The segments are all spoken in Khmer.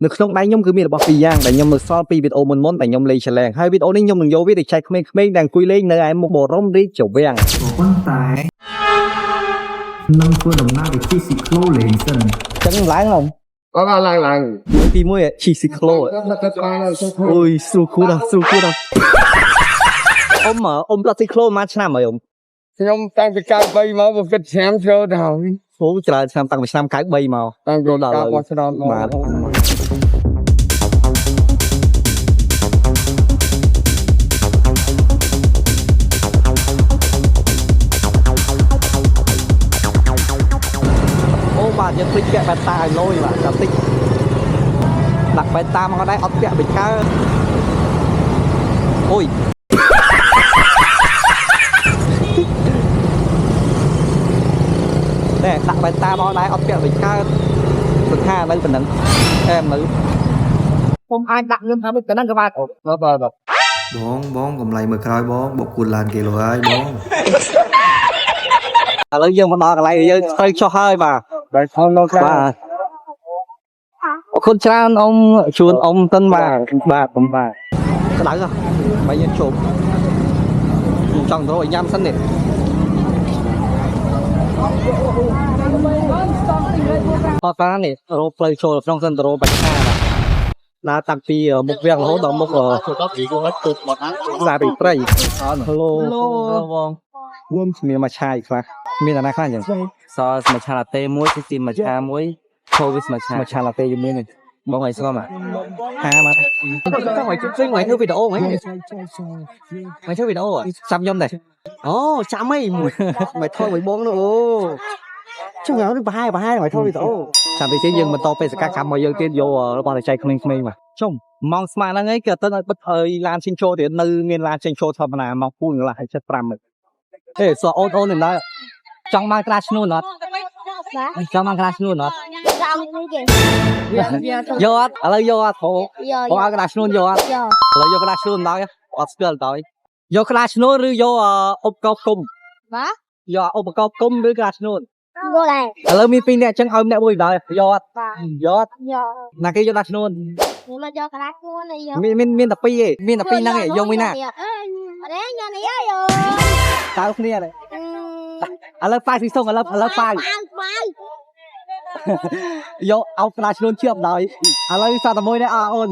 นึกក្នុងដៃខ្ញុំគឺមានរបស់ពីរយ៉ាងដែលខ្ញុំមើលសល់ពីវីដេអូមុនតែខ្ញុំលេងឆ្លងហើយវីដេអូនេះខ្ញុំនឹងយកវាទៅចែកក្មេងៗដែលអង្គុយលេងនៅឯមុខបរមរាជវាំងប៉ុន្តែនឹងធ្វើដំណើរទៅជិះស៊ីក្លូលេងសិនចឹងឡើងឡងក៏ឡើងទី1ជិះស៊ីក្លូអូយស្រួលគូដល់អ៊ំដល់ស៊ីក្លូមួយឆ្នាំហើយអ៊ំខ្ញុំតាំងពី93មកមកគិតឆ្នាំចូលទៅហើយអូច្រើនឆ្នាំតាំងពីឆ្នាំ93មកតាំងពីដល់មកឆ្នាំបាទបាទយើងភ្លេចពាក់បេតាឲ្យលុយបាទតែតិចដាក់បេតាមកដែរអត់ពាក់បិកើអូយតែដាក់បេតាមកដែរអត់ពាក់បិកើសង្ខានៅប៉ុណ្ណឹងអែមើលខ្ញុំអាចដាក់លឹមថាមិនប៉ុណ្ណឹងក៏បាទបាទបងកំឡៃមើលក្រោយបងបុកគួរឡានគេលុយហើយបង ឥឡូវយើងមកដល់កន្លែងយើងត្រូវចុះហើយបាទបាទផងនៅក្រៅបាទអរគុណច្រើនអ៊ំជួនអ៊ំតិនបាទខ្ញុំបាទក្តៅហ៎បើយើងជប់ខ្ញុំចង់ទៅញ៉ាំសិននេះអត់បាននេះរោផ្លូវចូលក្នុងសិនទៅរោបាច់ខាបាទដើរតាំងពីមុខវាំងរហូតដល់មុខដល់ពីគាត់ទៅមកណាសាពីព្រៃហេឡូបងរួមមានមួយឆាយខ្លះមានអាណាខ្លះអញ្ចឹងសល់មួយឆាឡាតេមួយទីមួយឆាមួយខូវីសមួយឆាឡាតេយមានបងឲ្យស្គមហាមកចង់ឲ្យជួយឲ្យធ្វើវីដេអូហ៎មកធ្វើវីដេអូចាំខ្ញុំដែរអូចាំអីមកថតឲ្យបងនោះអូជួយឲ្យប្រហែលឲ្យធ្វើវីដេអូចាំទីទៀតយើងបន្តបេសកកម្មរបស់យើងទៀតយករបស់ទៅចែកក្មេងៗមកចុំម៉ោងស្មើហ្នឹងឯងក៏ទៅឲ្យបិទឲ្យឡានចេញចូលទៀតនៅមានឡានចេញចូលធម្មតាម៉ោង4កន្លះហើយ75ហេសអូននេះចង់មកក្រាស់ឈ្នួនអត់ចង់មកក្រាស់ឈ្នួនអត់យកអត់ឥឡូវយកអត់ហូឲ្យក្រាស់ឈ្នួនយកអត់ឥឡូវយកក្រាស់ឈ្នួនដល់អត់ស្គាល់ដល់យកក្រាស់ឈ្នួនឬយកឧបករណ៍គុំបាទយកឧបករណ៍គុំឬក្រាស់ឈ្នួនយកដែរឥឡូវមាន2នាក់អញ្ចឹងឲ្យម្នាក់មួយដល់យកអត់យកអត់ណាគេយកក្រាស់ឈ្នួនខ្ញុំមកយកក្រាស់ឈ្នួនយកមានតែ2ឯងមានតែ2ហ្នឹងឯងយកមួយណាអត់ទេញ៉ាំនេះហើយតើគ្នាទេឥឡូវប៉ាស៊ីសុងឥឡូវប៉ាយកអោក្រាស់ឈ្នួនជឿបដល់ឥឡូវសតមួយនេះអូន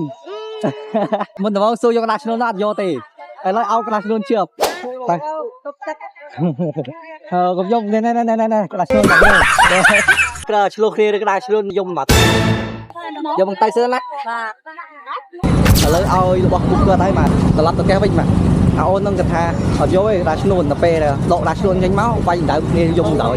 មុនដំបូងសួរយកក្រាស់ឈ្នួនអត់យកទេឥឡូវអោក្រាស់ឈ្នួនជឿបតែកុំយកណែក្រាស់ឈ្នួនមកក្រៅឆ្លោះគ្នាឬក្រាស់ឈ្នួនយំមកយកមកតៃសឿនណាឥឡូវឲ្យរបស់គុំគាត់ហើយបាទត្រឡប់ទៅផ្ទះវិញបាទអូននឹងគាត់ថាអត់យកទេដាក់ឈ្នួនទៅពេលដកដាក់ឈ្នួនចេញមកបាញ់ដៅគ្នាយំដល់